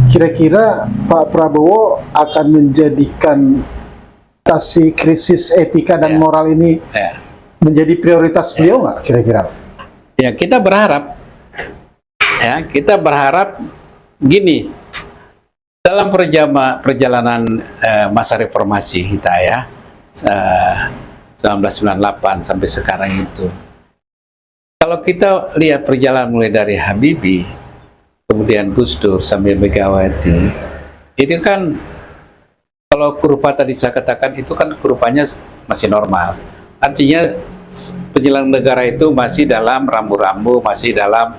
kira-kira Pak Prabowo akan menjadikan atasi krisis etika dan moral ini menjadi prioritas beliau nggak kira-kira? Ya, kita berharap gini, dalam perjalanan masa reformasi kita ya, 1998 sampai sekarang itu, kalau kita lihat perjalanan mulai dari Habibie, kemudian Gus Dur sampai Megawati, itu kan kalau kurva tadi saya katakan itu kan kurvanya masih normal. Artinya penyelenggara negara itu masih dalam rambu-rambu, masih dalam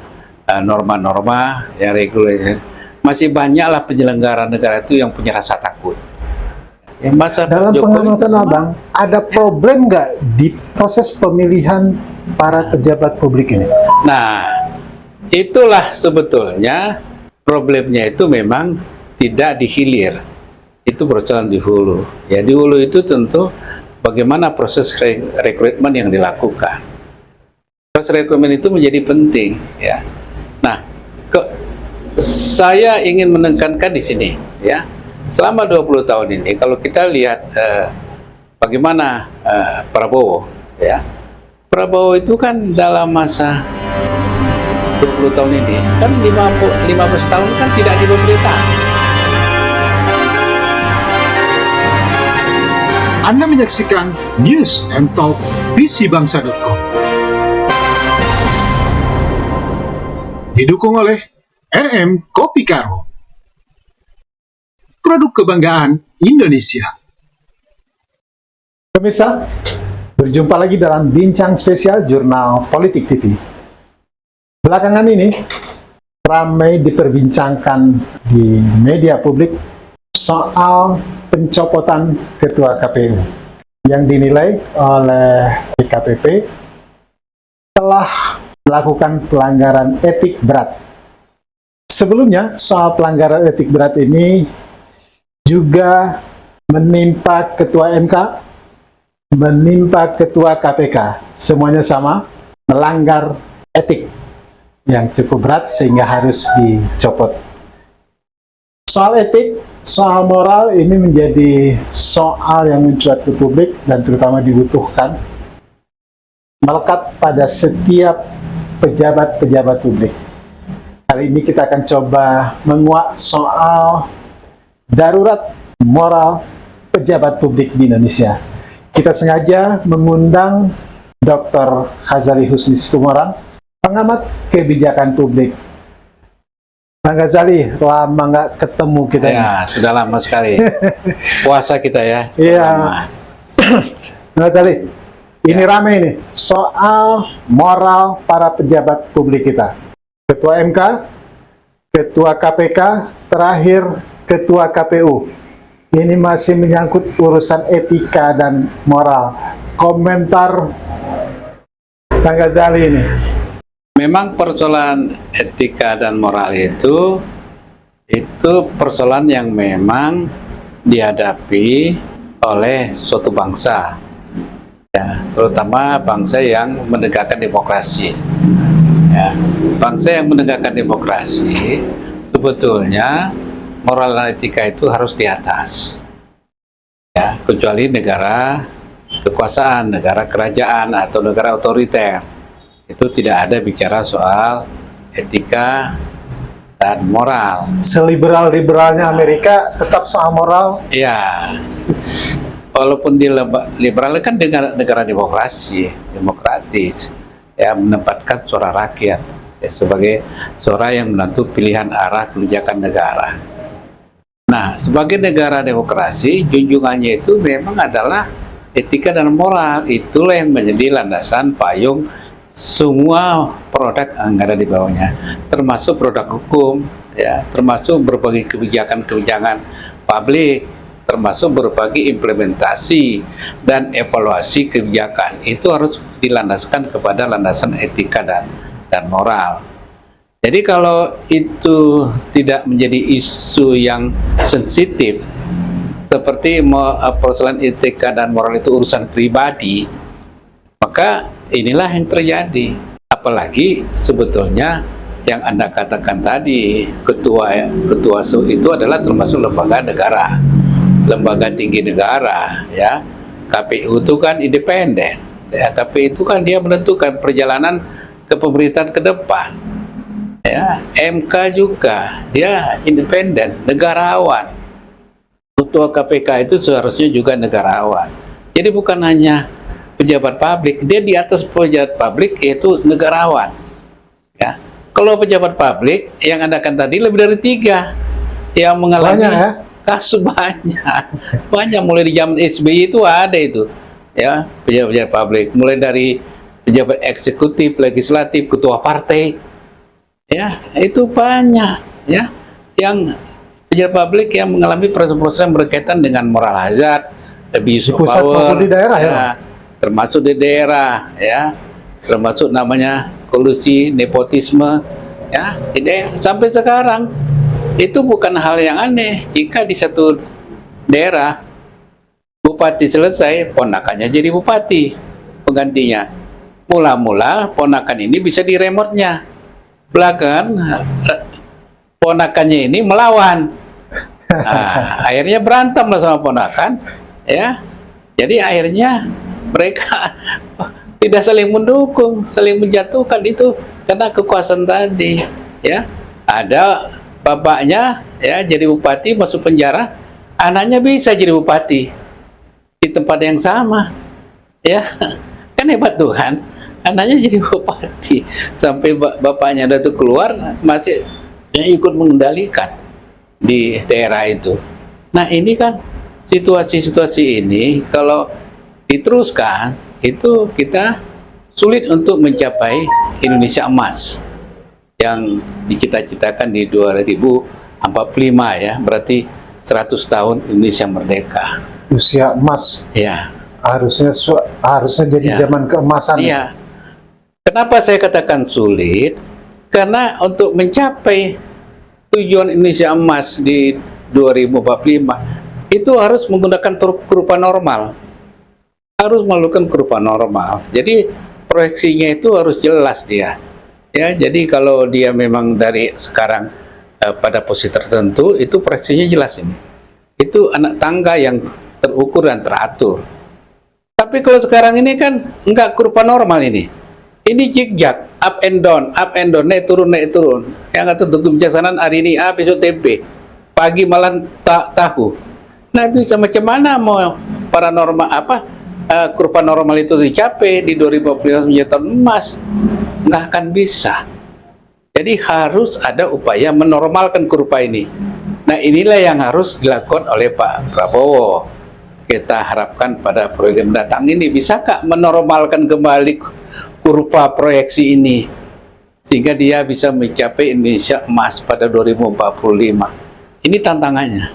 norma-norma yang regulasi. Masih banyaklah penyelenggara negara itu yang punya rasa takut. Dalam pengamatan Abang, ada problem nggak di proses pemilihan para pejabat publik ini? Nah, itulah sebetulnya problemnya itu memang tidak dihilir. Itu berjalan di hulu. Ya, di hulu itu tentu bagaimana proses rekrutmen yang dilakukan. Proses rekrutmen itu menjadi penting, ya. Nah, saya ingin menekankan di sini, ya. Selama 20 tahun ini, kalau kita lihat bagaimana Prabowo, ya. Prabowo itu kan dalam masa 20 tahun ini, kan 15 tahun kan tidak di pemerintahan. Anda menyaksikan News and Talk visibangsa.com. Didukung oleh RM Kopi Karo, produk kebanggaan Indonesia. Pemirsa, berjumpa lagi dalam bincang spesial Jurnal Politik TV. Belakangan ini ramai diperbincangkan di media publik soal pencopotan Ketua KPU yang dinilai oleh DKPP telah melakukan pelanggaran etik berat. Sebelumnya, soal pelanggaran etik berat ini juga menimpa Ketua MK, menimpa Ketua KPK. Semuanya sama, melanggar etik yang cukup berat sehingga harus dicopot. Soal etik, soal moral ini menjadi soal yang mencuat ke publik dan terutama dibutuhkan melekat pada setiap pejabat-pejabat publik. Kali ini kita akan coba menguak soal darurat moral pejabat publik di Indonesia. Kita sengaja mengundang Dr. Ghazali Husni Situmorang, pengamat kebijakan publik. Bang Ghazali, lama nggak ketemu kita. Ya, sudah lama sekali. Puasa kita ya. Iya. Bang Ghazali, ini rame nih soal moral para pejabat publik kita. Ketua MK, Ketua KPK, terakhir Ketua KPU. Ini masih menyangkut urusan etika dan moral. Komentar Bang Ghazali ini. Memang persoalan etika dan moral itu persoalan yang memang dihadapi oleh suatu bangsa, ya, terutama bangsa yang menegakkan demokrasi. Ya, bangsa yang menegakkan demokrasi sebetulnya moral dan etika itu harus di atas. Ya, kecuali negara kekuasaan, negara kerajaan atau negara otoriter. Itu tidak ada bicara soal etika dan moral. Seliberal-liberalnya Amerika tetap soal moral. Ya, walaupun di liberal kan negara demokratis, ya, menempatkan suara rakyat ya, sebagai suara yang menentu pilihan arah kebijakan negara. Nah, sebagai negara demokrasi, junjungannya itu memang adalah etika dan moral. Itulah yang menjadi landasan payung semua produk yang ada di bawahnya, termasuk produk hukum, ya, termasuk berbagai kebijakan-kebijakan publik, termasuk berbagai implementasi dan evaluasi kebijakan. Itu harus dilandaskan kepada landasan etika dan moral. Jadi kalau itu tidak menjadi isu yang sensitif, seperti persoalan etika dan moral itu urusan pribadi, maka inilah yang terjadi. Apalagi sebetulnya yang Anda katakan tadi, ketua itu adalah termasuk lembaga negara, lembaga tinggi negara, ya. KPU itu kan independen, ya. KPU itu kan dia menentukan perjalanan kepemerintahan ke depan, ya. MK juga dia independen, negarawan. Ketua KPK itu seharusnya juga negarawan. Jadi bukan hanya pejabat publik, dia di atas pejabat publik yaitu negarawan, ya. Kalau pejabat publik yang Anda kan tadi lebih dari 3 yang mengalami Banyak, ya? kasus banyak mulai di zaman SBY itu ada itu, ya, pejabat publik, mulai dari pejabat eksekutif, legislatif, ketua partai, ya, itu banyak, ya, yang pejabat publik yang mengalami proses-proses yang berkaitan dengan moral hazard, abuse Di of pusat power, maupun di daerah, ya, Pak? termasuk di daerah, ya, termasuk namanya kolusi, nepotisme, ya, di daerah. Sampai sekarang itu bukan hal yang aneh jika di satu daerah bupati selesai, ponakannya jadi bupati penggantinya. Mula-mula ponakan ini bisa diremotnya, belakangan ponakannya ini melawan. Nah, akhirnya berantem lah sama ponakan, ya. Jadi akhirnya mereka tidak saling mendukung, saling menjatuhkan itu karena kekuasaan tadi, ya. Ada bapaknya, ya, jadi bupati masuk penjara, anaknya bisa jadi bupati di tempat yang sama, ya. Kan hebat Tuhan, anaknya jadi bupati sampai bapaknya udah tuh keluar masih ikut mengendalikan di daerah itu. Nah, ini kan situasi-situasi ini kalau diteruskan itu kita sulit untuk mencapai Indonesia emas yang dicita-citakan di 2045, ya, berarti 100 tahun Indonesia merdeka. Usia emas, Ya, harusnya jadi Ya. zaman keemasan. iya. Kenapa saya katakan sulit? Karena untuk mencapai tujuan Indonesia emas di 2045 itu harus menggunakan kurva normal. Harus melakukan kurva normal. Jadi proyeksinya itu harus jelas dia. Ya, jadi kalau dia memang dari sekarang pada posisi tertentu, itu proyeksinya jelas ini. Itu anak tangga yang terukur dan teratur. Tapi kalau sekarang ini kan enggak kurva normal ini. Ini zigzag, up and down, naik turun, Yang kata kebijaksanaan hari ini A, besok tempe. Pagi malam tahu. Nah, bisa macam mana mau paranormal kurva normal itu dicapai di 2015 menjadi tahun emas? Nggak akan bisa. Jadi harus ada upaya menormalkan kurva ini. Nah, inilah yang harus dilakukan oleh Pak Prabowo. Kita harapkan pada periode mendatang ini bisakah menormalkan kembali kurva proyeksi ini sehingga dia bisa mencapai Indonesia emas pada 2045. Ini tantangannya.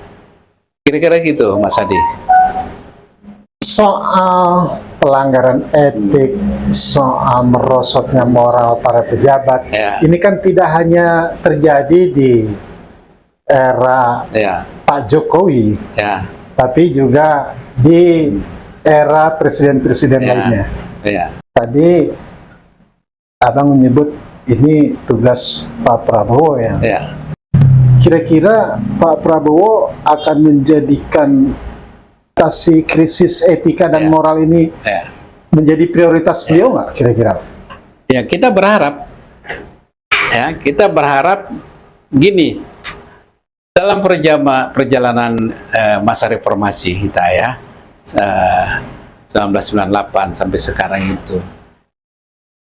Kira-kira gitu, Mas Adi. Soal pelanggaran etik, soal merosotnya moral para pejabat, Ya. ini kan tidak hanya terjadi di era Ya, Pak Jokowi, ya, tapi juga di era presiden-presiden ya, lainnya. ya, Tadi Abang menyebut ini tugas Pak Prabowo, ya. ya. Kira-kira Pak Prabowo akan menjadikan atasi krisis etika dan Ya. moral ini Ya. menjadi prioritas beliau nggak kira-kira? Ya, kita berharap, gini, dalam perjalanan masa reformasi kita, ya, 1998 sampai sekarang itu,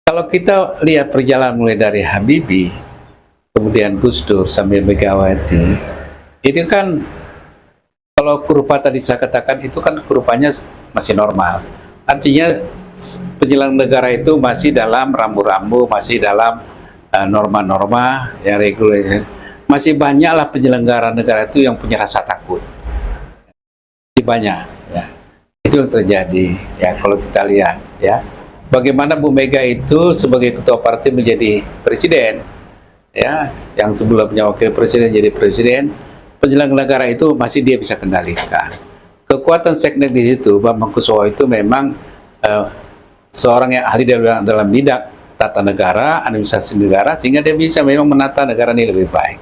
kalau kita lihat perjalanan mulai dari Habibie, kemudian Gus Dur sampai Megawati, itu kan kalau kurva tadi saya katakan itu kan kurvanya masih normal. Artinya penyelenggara negara itu masih dalam rambu-rambu, masih dalam norma-norma yang regulasi. Masih banyaklah penyelenggara negara itu yang punya rasa takut. Masih banyak, ya. Itu yang terjadi, ya, kalau kita lihat, ya. Bagaimana Bu Mega itu sebagai ketua partai menjadi presiden, ya, yang sebelumnya wakil presiden jadi presiden, penyelenggara negara itu masih dia bisa kendalikan. Kekuatan seknek di situ, Bambang Kuswoyo itu memang seorang yang ahli dalam bidang tata negara, administrasi negara, sehingga dia bisa memang menata negara ini lebih baik.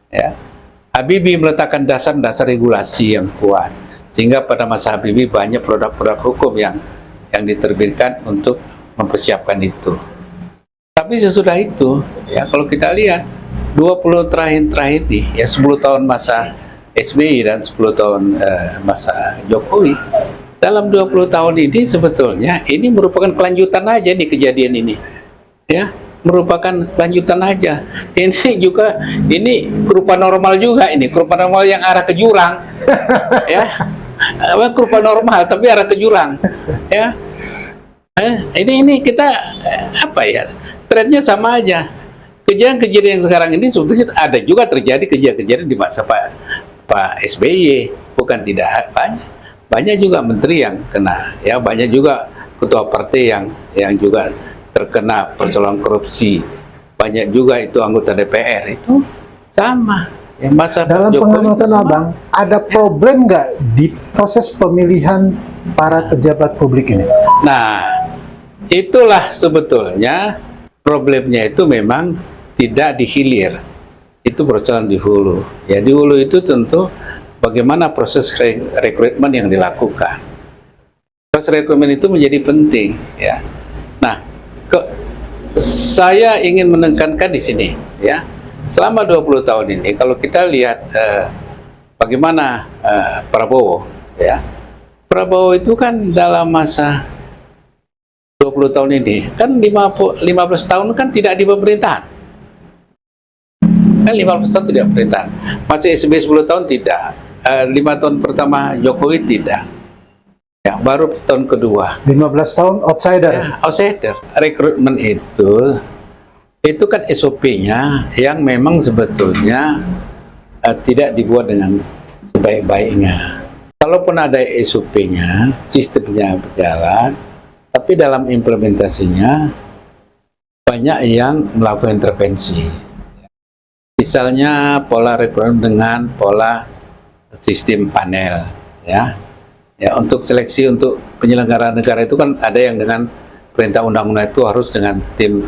Ya. Habibie meletakkan dasar-dasar regulasi yang kuat, sehingga pada masa Habibie banyak produk-produk hukum yang diterbitkan untuk mempersiapkan itu. Tapi sesudah itu, ya kalau kita lihat 20 terakhir nih, ya 10 tahun masa SBY dan 10 tahun masa Jokowi, dalam 20 tahun ini sebetulnya ini merupakan kelanjutan aja nih kejadian ini, ya merupakan kelanjutan aja. Ini juga ini kurva normal juga, ini kurva normal yang arah ke jurang, ya kurva normal tapi arah ke jurang, ya. Ini kita apa ya, trennya sama aja. Kejadian-kejadian yang sekarang ini sebetulnya ada juga terjadi kejadian-kejadian di masa Pak SBY, bukan tidak banyak juga menteri yang kena, ya banyak juga ketua partai yang juga terkena persoalan korupsi, banyak juga itu anggota DPR itu sama. Ya, masa dalam pengamatan Abang, ada problem nggak di proses pemilihan para pejabat publik ini? Nah, itulah sebetulnya problemnya itu memang tidak di hilir, itu persoalan di hulu. Ya di hulu itu tentu bagaimana proses rekrutmen yang dilakukan. Proses rekrutmen itu menjadi penting, ya. Nah, saya ingin menekankan di sini, ya. Selama 20 tahun ini, kalau kita lihat bagaimana Prabowo, ya. Prabowo itu kan dalam masa 20 tahun ini, kan 15 tahun kan tidak di pemerintahan. Kan 15 tahun tidak pemerintahan. Masih SBY 10 tahun tidak. 5 tahun pertama Jokowi tidak. Ya, baru tahun kedua. 15 tahun outsider. Ya, outsider. Rekrutmen itu kan SOP-nya yang memang sebetulnya tidak dibuat dengan sebaik-baiknya. Kalaupun ada SOP-nya, sistemnya berjalan, tapi dalam implementasinya banyak yang melakukan intervensi. Misalnya pola rekrutmen dengan pola sistem panel, ya. Ya, untuk seleksi untuk penyelenggara negara itu kan ada yang dengan perintah undang-undang itu harus dengan tim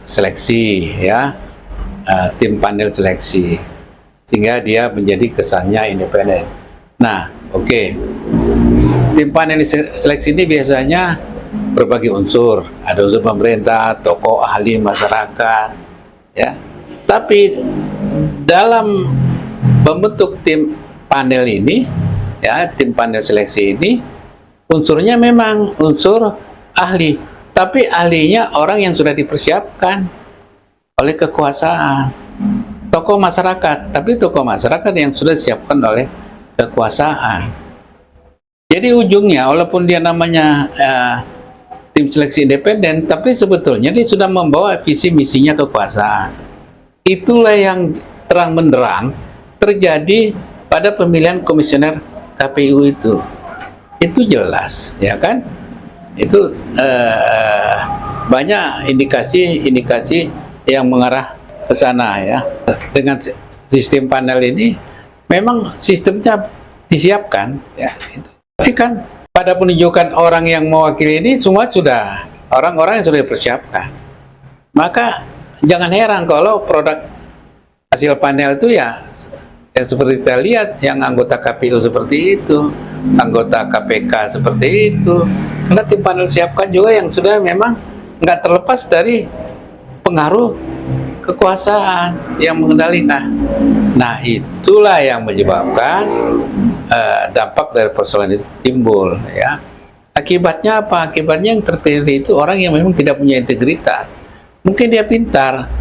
seleksi, ya, tim panel seleksi, sehingga dia menjadi kesannya independen. Nah, oke. Tim panel seleksi ini biasanya berbagai unsur, ada unsur pemerintah, tokoh, ahli, masyarakat, ya. Tapi dalam membentuk tim panel ini, ya, tim panel seleksi ini, unsurnya memang unsur ahli, tapi ahlinya orang yang sudah dipersiapkan oleh kekuasaan. Tokoh masyarakat, tapi tokoh masyarakat yang sudah disiapkan oleh kekuasaan. Jadi ujungnya, walaupun dia namanya tim seleksi independen, tapi sebetulnya dia sudah membawa visi misinya kekuasaan. Itulah yang terang benderang terjadi pada pemilihan komisioner KPU itu. Itu jelas, ya kan? Itu banyak indikasi yang mengarah ke sana, ya. Dengan sistem panel ini, memang sistemnya disiapkan, ya. Tapi kan pada penunjukan orang yang mewakili ini semua sudah orang-orang yang sudah dipersiapkan. Maka jangan heran kalau produk hasil panel itu ya yang seperti kita lihat, yang anggota KPU seperti itu, anggota KPK seperti itu. Karena tim panel siapkan juga yang sudah memang nggak terlepas dari pengaruh kekuasaan yang mengendalikan. Nah, itulah yang menyebabkan dampak dari persoalan itu timbul, ya. Akibatnya apa? Akibatnya yang terpilih itu orang yang memang tidak punya integritas. Mungkin dia pintar,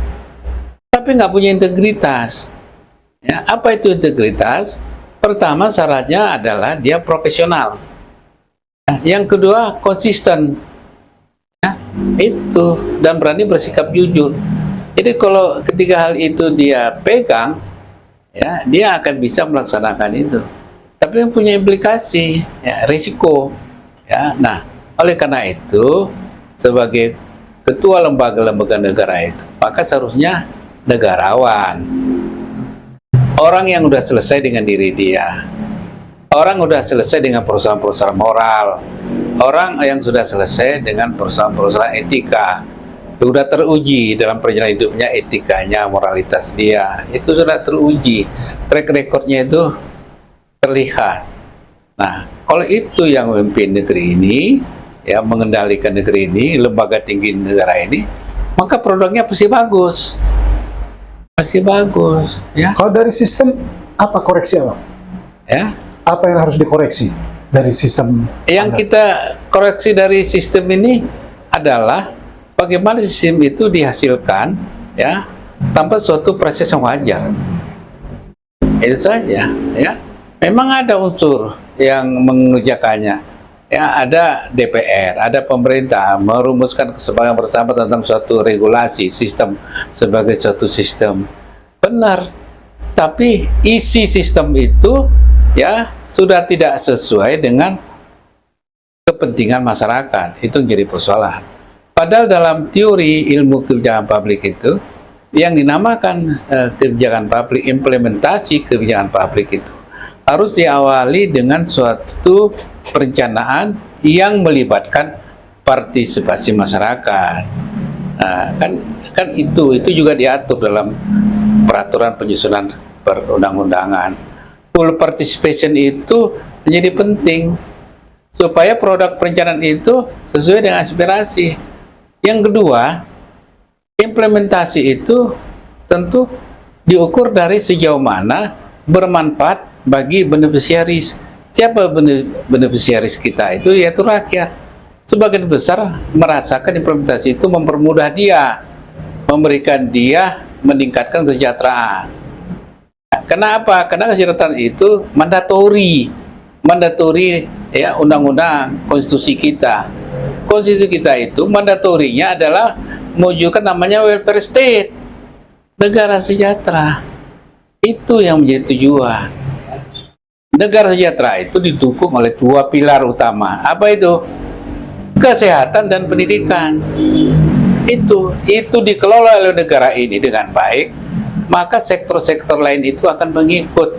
tapi nggak punya integritas. Ya, apa itu integritas? Pertama, syaratnya adalah dia profesional. Yang kedua, konsisten. Ya, itu, dan berani bersikap jujur. Jadi kalau ketiga hal itu dia pegang, ya, dia akan bisa melaksanakan itu. Tapi yang punya implikasi, ya, risiko. Ya, nah, oleh karena itu, sebagai ketua lembaga-lembaga negara itu, maka seharusnya negarawan. Orang yang sudah selesai dengan diri dia, orang sudah selesai dengan persoalan-persoalan moral, orang yang sudah selesai dengan persoalan-persoalan etika, sudah teruji dalam perjalanan hidupnya, etikanya, moralitas dia, itu sudah teruji, track recordnya itu terlihat. Nah, kalau itu yang memimpin negeri ini, ya mengendalikan negeri ini, lembaga tinggi negara ini, maka produknya pasti bagus, ya. Kalau dari sistem, apa koreksi Abang? Ya, Apa yang harus dikoreksi dari sistem? yang kita koreksi dari sistem ini adalah bagaimana sistem itu dihasilkan, ya, tanpa suatu proses yang wajar. Itu saja, ya. Memang ada unsur yang mengerjakannya. Ya, ada DPR, ada pemerintah merumuskan kesepakatan bersama tentang suatu regulasi sistem sebagai suatu sistem. Benar. Tapi isi sistem itu ya sudah tidak sesuai dengan kepentingan masyarakat. Itu menjadi persoalan. Padahal dalam teori ilmu kebijakan publik itu yang dinamakan kebijakan publik, implementasi kebijakan publik itu harus diawali dengan suatu perencanaan yang melibatkan partisipasi masyarakat. Nah, kan itu juga diatur dalam peraturan penyusunan perundang-undangan. Full participation itu menjadi penting supaya produk perencanaan itu sesuai dengan aspirasi. Yang kedua, implementasi itu tentu diukur dari sejauh mana bermanfaat bagi beneficiaris. Siapa beneficiaris kita itu? Yaitu rakyat. Sebagian besar merasakan implementasi itu mempermudah dia, memberikan dia meningkatkan kesejahteraan. Nah, kenapa? Karena kesejahteraan itu mandatori ya, undang-undang konstitusi kita. Konstitusi kita itu mandatorinya adalah mewujudkan namanya welfare state, negara sejahtera. Itu yang menjadi tujuan. Negara sejahtera itu didukung oleh dua pilar utama. Apa itu? Kesehatan dan pendidikan. Itu dikelola oleh negara ini dengan baik, maka sektor-sektor lain itu akan mengikut,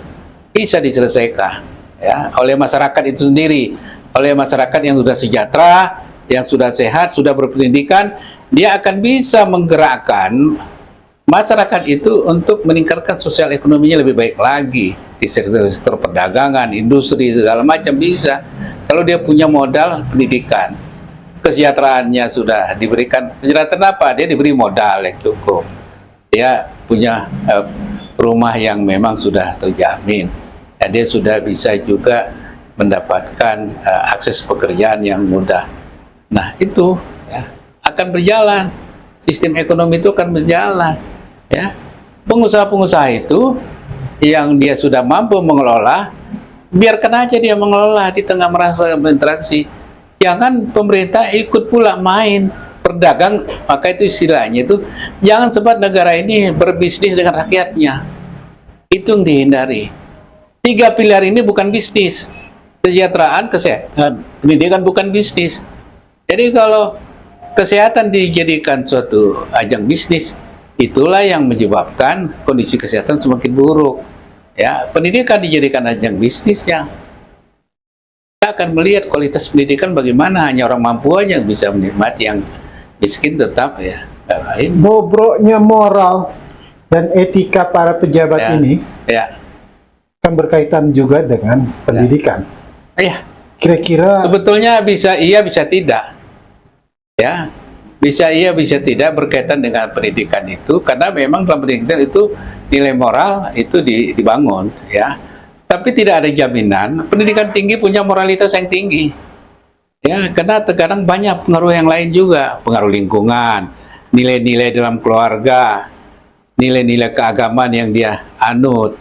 bisa diselesaikan ya oleh masyarakat itu sendiri, oleh masyarakat yang sudah sejahtera, yang sudah sehat, sudah berpendidikan, dia akan bisa menggerakkan masyarakat itu untuk meningkatkan sosial ekonominya lebih baik lagi di sektor perdagangan, industri, segala macam bisa. Kalau dia punya modal pendidikan, kesejahteraannya sudah diberikan. Kesejahteraan apa? Dia diberi modal yang cukup. Dia punya rumah yang memang sudah terjamin. Ya, dia sudah bisa juga mendapatkan akses pekerjaan yang mudah. Nah, itu ya, akan berjalan. Sistem ekonomi itu akan berjalan. Ya, pengusaha-pengusaha itu yang dia sudah mampu mengelola, biarkan aja dia mengelola di tengah merasa berinteraksi. Jangan pemerintah ikut pula main berdagang, maka itu istilahnya itu jangan sempat negara ini berbisnis dengan rakyatnya. Itu yang dihindari. 3 pilar ini bukan bisnis. Kesejahteraan, kesehatan, pendidikan bukan bisnis. Jadi kalau kesehatan dijadikan suatu ajang bisnis, itulah yang menyebabkan kondisi kesehatan semakin buruk. Ya, pendidikan dijadikan ajang bisnis, ya kita akan melihat kualitas pendidikan bagaimana, hanya orang mampu aja yang bisa menikmati, yang miskin tetap ya lain. Bobroknya moral dan etika para pejabat ini kan berkaitan juga dengan pendidikan. Iya. Kira-kira Sebetulnya bisa iya, bisa tidak. Ya, bisa iya, bisa tidak berkaitan dengan pendidikan itu, karena memang dalam pendidikan itu nilai moral itu dibangun, ya. Tapi tidak ada jaminan pendidikan tinggi punya moralitas yang tinggi. Ya, karena terkadang banyak pengaruh yang lain juga, pengaruh lingkungan, nilai-nilai dalam keluarga, nilai-nilai keagamaan yang dia anut.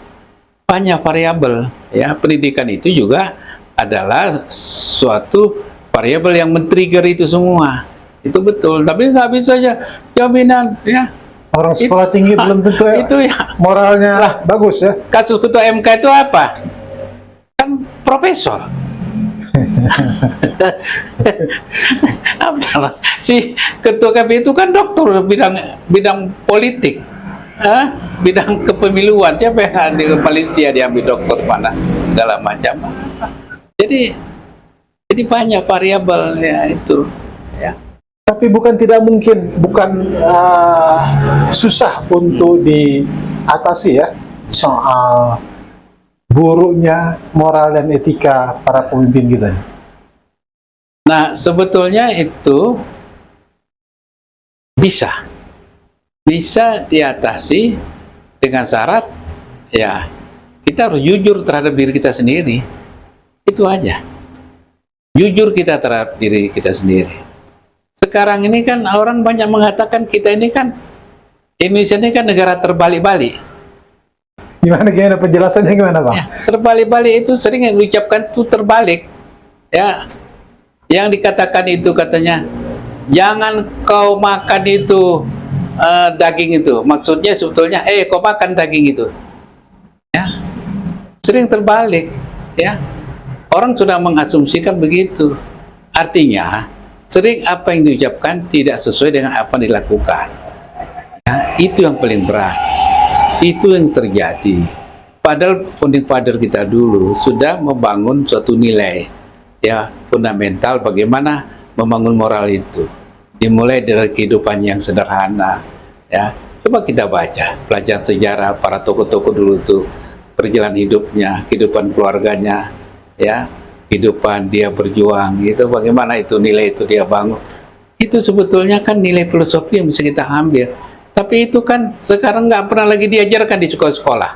Banyak variabel, ya. Pendidikan itu juga adalah suatu variabel yang men-trigger itu semua. Itu betul, tapi nggak bisa aja jaminan, ya. orang sekolah tinggi belum tentu Itu ya. moralnya bagus ya. Kasus ketua MK itu apa? Kan profesor. Apa? Si ketua KPI itu kan dokter bidang politik, bidang kepemiluan. Siapa yang di Malaysia diambil dokter mana? Segala macam. Jadi banyak variabel ya itu. Ya. Tapi bukan tidak mungkin, bukan susah untuk diatasi ya soal buruknya moral dan etika para pemimpin kita. Nah, sebetulnya itu bisa diatasi dengan syarat ya kita harus jujur terhadap diri kita sendiri. Itu aja. Jujur kita terhadap diri kita sendiri. Sekarang ini kan orang banyak mengatakan kita ini kan Indonesia ini kan negara terbalik-balik. Gimana penjelasannya gimana, Pak? Ya, terbalik-balik itu sering yang diucapkan itu terbalik. Ya. Yang dikatakan itu katanya jangan kau makan itu daging itu. Maksudnya sebetulnya kau makan daging itu. Ya. Sering terbalik, ya. Orang sudah mengasumsikan begitu. Artinya sering apa yang diucapkan tidak sesuai dengan apa yang dilakukan. Ya, itu yang paling berat. Itu yang terjadi. Padahal founding father kita dulu sudah membangun suatu nilai, ya fundamental bagaimana membangun moral itu. Dimulai dari kehidupan yang sederhana. Ya, coba kita baca pelajaran sejarah para tokoh-tokoh dulu itu, perjalanan hidupnya, kehidupan keluarganya, ya. Kehidupan dia berjuang, itu bagaimana itu nilai itu dia bangun. Itu sebetulnya kan nilai filosofi yang bisa kita ambil. Tapi itu kan sekarang nggak pernah lagi diajarkan di sekolah-sekolah.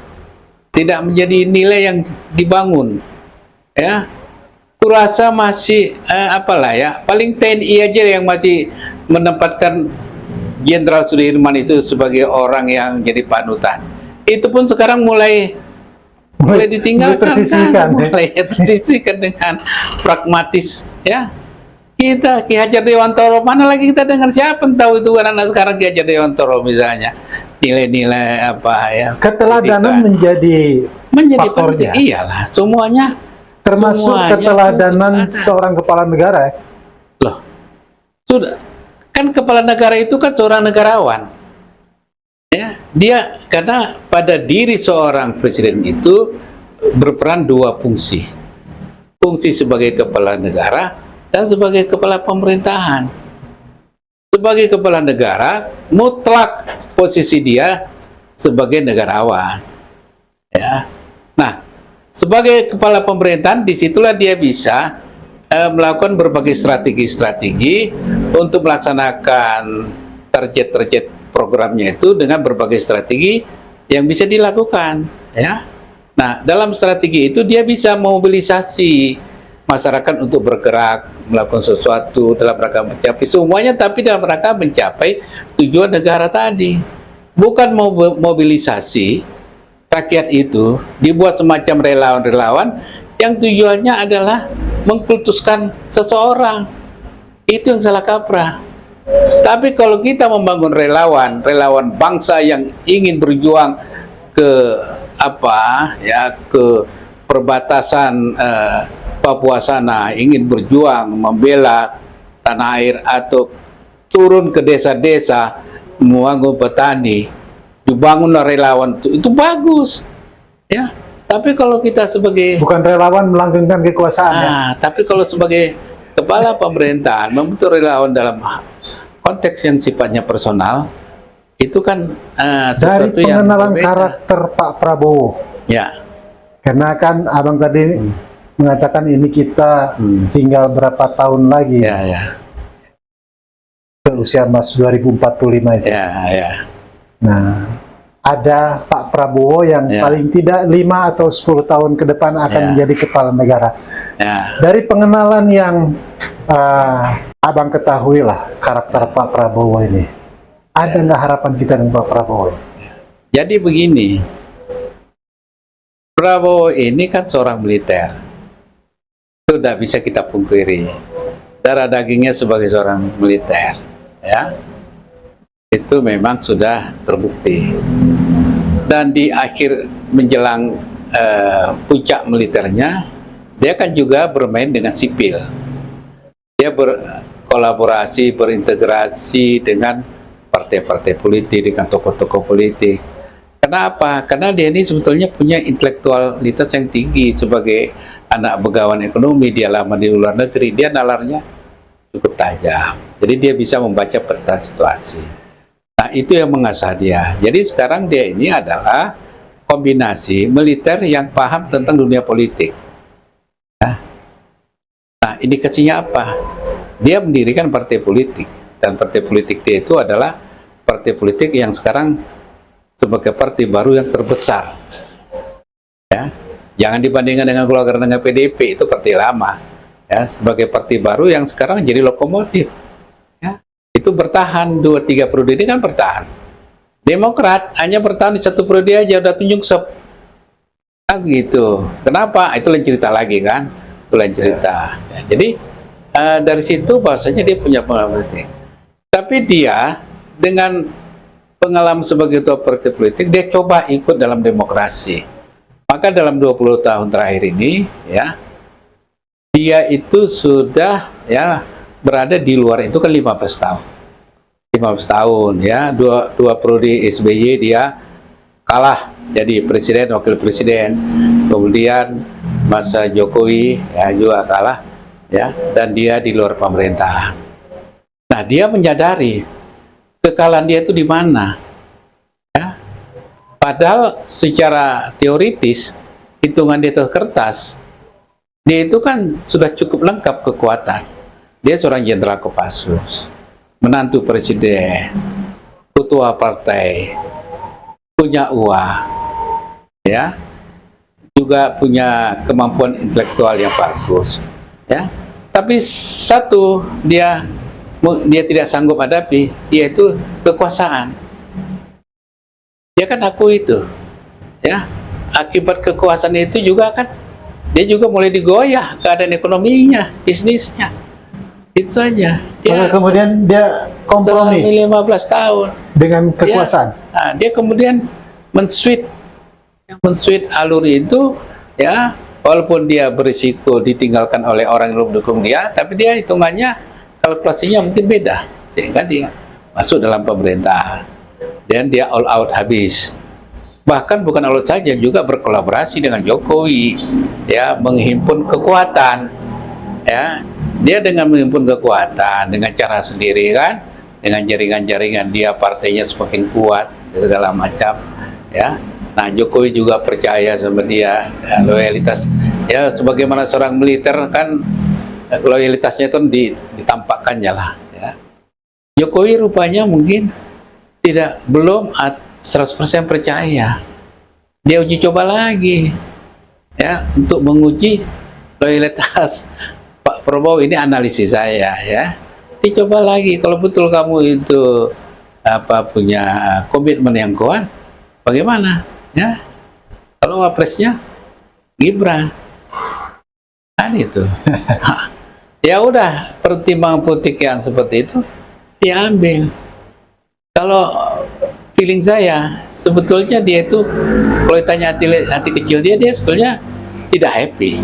Tidak menjadi nilai yang dibangun. Ya, kurasa masih apalah ya. Paling TNI aja yang masih menempatkan Jenderal Sudirman itu sebagai orang yang jadi panutan. Itu pun sekarang mulai ditinggalkan, mulai tersisihkan dengan pragmatis, ya. Kita Ki Hajar Dewantoro, mana lagi kita dengar, siapa yang tahu itu anak sekarang Ki Hajar Dewantoro misalnya, nilai-nilai apa ya, keteladanan menjadi faktornya. penting. Iyalah, semuanya termasuk keteladanan seorang kepala negara. Loh, sudah kan kepala negara itu kan seorang negarawan. Ya, dia karena pada diri seorang presiden itu berperan dua fungsi. Fungsi sebagai kepala negara dan sebagai kepala pemerintahan. Sebagai kepala negara, mutlak posisi dia sebagai negarawan. Ya. Nah, sebagai kepala pemerintahan, disitulah dia bisa melakukan berbagai strategi-strategi untuk melaksanakan target-target programnya itu dengan berbagai strategi yang bisa dilakukan, ya. Nah, dalam strategi itu dia bisa memobilisasi masyarakat untuk bergerak melakukan sesuatu dalam rangka mencapai semuanya, tapi dalam rangka mencapai tujuan negara tadi. Bukan mobilisasi rakyat itu dibuat semacam relawan-relawan yang tujuannya adalah mengkultuskan seseorang. Itu yang salah kaprah. Tapi kalau kita membangun relawan bangsa yang ingin berjuang ke ke perbatasan Papua sana, ingin berjuang membela tanah air atau turun ke desa-desa membangun petani, dibangunlah relawan itu bagus, ya. Tapi kalau kita sebagai bukan relawan melanggengkan kekuasaan, tapi kalau sebagai kepala pemerintahan membentuk relawan dalam konteks yang sifatnya personal, itu kan dari sesuatu pengenalan yang karakter Pak Prabowo. Ya. Karena kan abang tadi mengatakan ini kita tinggal berapa tahun lagi ke usia Mas 2045 itu. Nah, ada Pak Prabowo yang paling tidak 5 atau 10 tahun ke depan akan menjadi kepala negara. Dari pengenalan yang abang ketahui lah karakter Pak Prabowo ini, ada nggak harapan kita dengan Pak Prabowo? Jadi begini, Prabowo ini kan seorang militer, itu tidak bisa kita pungkiri. Darah dagingnya sebagai seorang militer, ya, itu memang sudah terbukti. Dan di akhir menjelang puncak militernya, dia kan juga bermain dengan sipil. Dia berkolaborasi, berintegrasi dengan partai-partai politik, dengan tokoh-tokoh politik. Kenapa? Karena dia ini sebetulnya punya intelektualitas yang tinggi sebagai anak begawan ekonomi. Dia lama di luar negeri, dia nalarnya cukup tajam. Jadi dia bisa membaca peta situasi. Nah, itu yang mengasah dia. Jadi sekarang dia ini adalah kombinasi militer yang paham tentang dunia politik. Ya. Nah, indikasinya apa? Dia mendirikan partai politik. Dan partai politik dia itu adalah partai politik yang sekarang sebagai partai baru yang terbesar. Ya. Jangan dibandingkan dengan keluarga dengan PDIP, itu partai lama. Ya, sebagai partai baru yang sekarang jadi lokomotif. Ya. Itu bertahan 2-3 periode ini kan bertahan. Demokrat hanya bertahan di 1 periode aja udah tunjuk sep. Kan gitu. Kenapa? Itu lain cerita lagi kan. Itu lain cerita. Ya, jadi dari situ bahwasanya dia punya pengalaman politik. Tapi dia dengan pengalaman sebagai ketua partai politik, dia coba ikut dalam demokrasi. Maka dalam 20 tahun terakhir ini, ya, dia itu sudah ya berada di luar itu kan 15 tahun. 15 tahun ya, dua periode SBY dia kalah jadi presiden, wakil presiden. Kemudian masa Jokowi ya juga kalah ya, dan dia di luar pemerintahan. Nah, dia menyadari kekalahan dia itu di mana. Ya. Padahal secara teoritis, hitungan di atas kertas, dia itu kan sudah cukup lengkap kekuatan. Dia seorang jenderal Kopassus, menantu presiden, ketua partai, punya uang, ya, juga punya kemampuan intelektual yang bagus, ya. Tapi satu dia tidak sanggup hadapi, yaitu kekuasaan. Dia kan aku itu, ya. Akibat kekuasaan itu juga kan dia juga mulai digoyah keadaan ekonominya, bisnisnya. Itu saja. Maka kemudian dia kompromi 15 tahun dengan kekuasaan. Dia kemudian men-switch alur itu, ya, walaupun dia berisiko ditinggalkan oleh orang yang mendukung dia, tapi dia hitungannya kalkulasinya mungkin beda, sehingga dia masuk dalam pemerintahan. Dan dia all out habis. Bahkan bukan all out saja, juga berkolaborasi dengan Jokowi, ya, menghimpun kekuatan, ya. Dia dengan menghimpun kekuatan dengan cara sendiri kan, dengan jaringan-jaringan dia, partainya semakin kuat segala macam, ya. Nah, Jokowi juga percaya sama dia, ya, loyalitas, ya, sebagaimana seorang militer kan loyalitasnya kan ditampakkannya lah, ya. Jokowi rupanya mungkin belum 100% percaya. Dia uji coba lagi, ya, untuk menguji loyalitas Pak Prabowo. Ini analisis saya, ya. Dicoba lagi, kalau betul kamu itu punya komitmen yang kuat, bagaimana, ya? Kalau wapresnya Gibran, kan itu. Ya udah, pertimbangan politik yang seperti itu diambil. Kalau feeling saya, sebetulnya dia itu, kalau ditanya hati kecil dia sebetulnya tidak happy,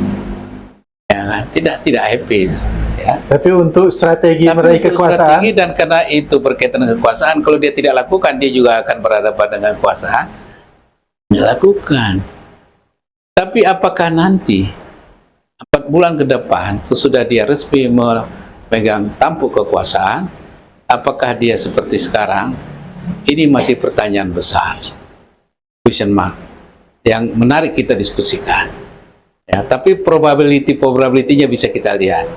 ya kan? Tidak happy, ya. Tapi untuk strategi meraih kekuasaan, strategi, dan karena itu berkaitan dengan kekuasaan, kalau dia tidak lakukan, dia juga akan berhadapan dengan kekuasaan. Dia lakukan. Tapi apakah nanti 4 bulan ke depan sesudah dia resmi memegang tampuk kekuasaan, apakah dia seperti sekarang? Ini masih pertanyaan besar, question mark, yang menarik kita diskusikan. Ya, tapi probability-nya bisa kita lihat.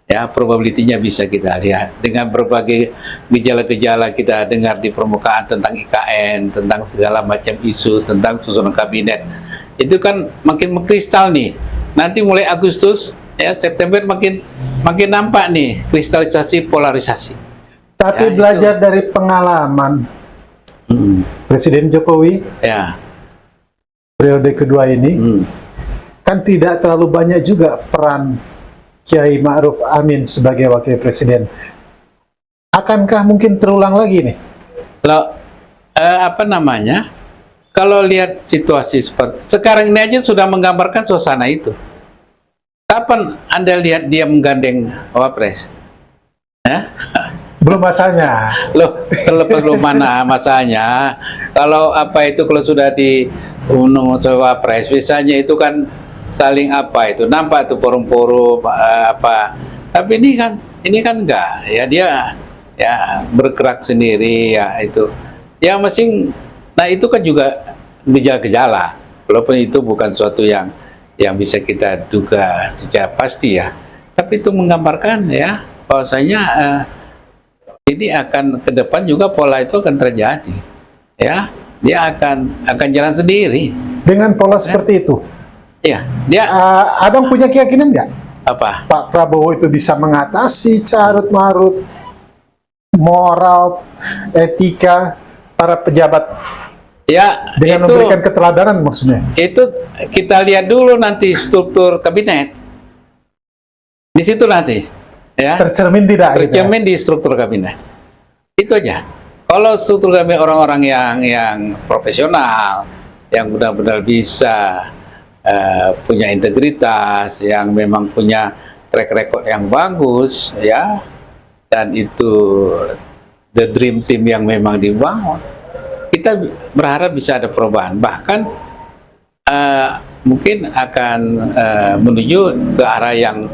Ya, probability-nya bisa kita lihat dengan berbagai gejala-gejala kita dengar di permukaan tentang IKN, tentang segala macam isu, tentang susunan kabinet. Itu kan makin mengkristal nih. Nanti mulai Agustus, ya, September makin nampak nih kristalisasi polarisasi. Tapi Ya, belajar dari pengalaman Presiden Jokowi, ya, periode kedua ini, kan tidak terlalu banyak juga peran Kiai Ma'ruf Amin sebagai wakil presiden. Akankah mungkin terulang lagi nih? Kalau kalau lihat situasi seperti sekarang ini aja sudah menggambarkan suasana itu. Kapan Anda lihat dia menggandeng wapres? Ya? Belum masanya. Loh, terlepas belum mana masanya. Kalau kalau sudah di wapres, biasanya itu kan saling nampak tuh forum-forum Tapi ini kan Ini kan enggak, ya dia ya bergerak sendiri ya itu. Ya masing, nah itu kan juga gejala-gejala. Walaupun itu bukan suatu yang bisa kita duga secara pasti ya. Tapi itu menggambarkan ya bahwasanya ini akan ke depan juga pola itu akan terjadi. Ya, dia akan jalan sendiri. Dengan pola seperti itu. Iya, dia Abang punya keyakinan nggak? apa? Pak Prabowo itu bisa mengatasi carut marut moral, etika para pejabat Ya, dengan itu, memberikan keteladanan maksudnya. itu kita lihat dulu nanti struktur kabinet. Di situ nanti, ya. Tercermin tidak? Tercermin di struktur kabinet. Itu aja. Kalau struktur kabinet orang-orang yang profesional, yang benar-benar bisa punya integritas, yang memang punya track record yang bagus, ya, dan itu the dream team yang memang dibangun, kita berharap bisa ada perubahan. Bahkan mungkin akan menuju ke arah yang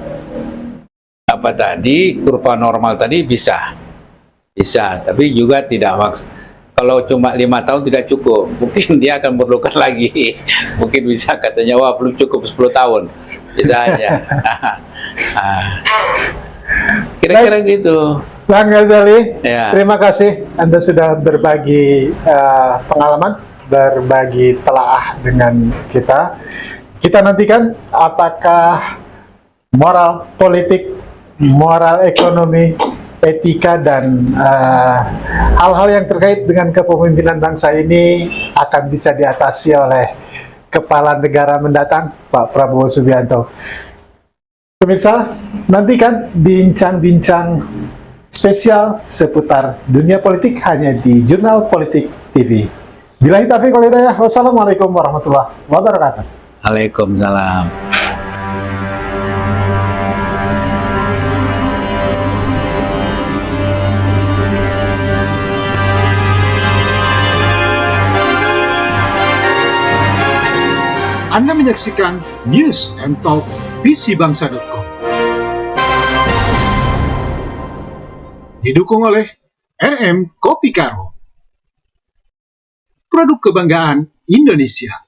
apa tadi, kurva normal tadi bisa, tapi juga tidak maks. Kalau cuma 5 tahun tidak cukup, mungkin dia akan memerlukan lagi. Mungkin bisa katanya, wah belum cukup 10 tahun, bisa aja. Kira-kira gitu. Bang Ghazali, Ya. terima kasih Anda sudah berbagi pengalaman, berbagi telaah dengan kita. Kita nantikan apakah moral politik, moral ekonomi, etika, dan hal-hal yang terkait dengan kepemimpinan bangsa ini akan bisa diatasi oleh kepala negara mendatang, Pak Prabowo Subianto. Pemirsa, nantikan bincang-bincang spesial seputar dunia politik hanya di Jurnal Politik TV. Billahi taufiq wal hidayah. Wassalamualaikum warahmatullahi wabarakatuh. Waalaikumsalam. Anda menyaksikan News and Talk visibangsa.com. Didukung oleh RM Kopi Karo. Produk kebanggaan Indonesia.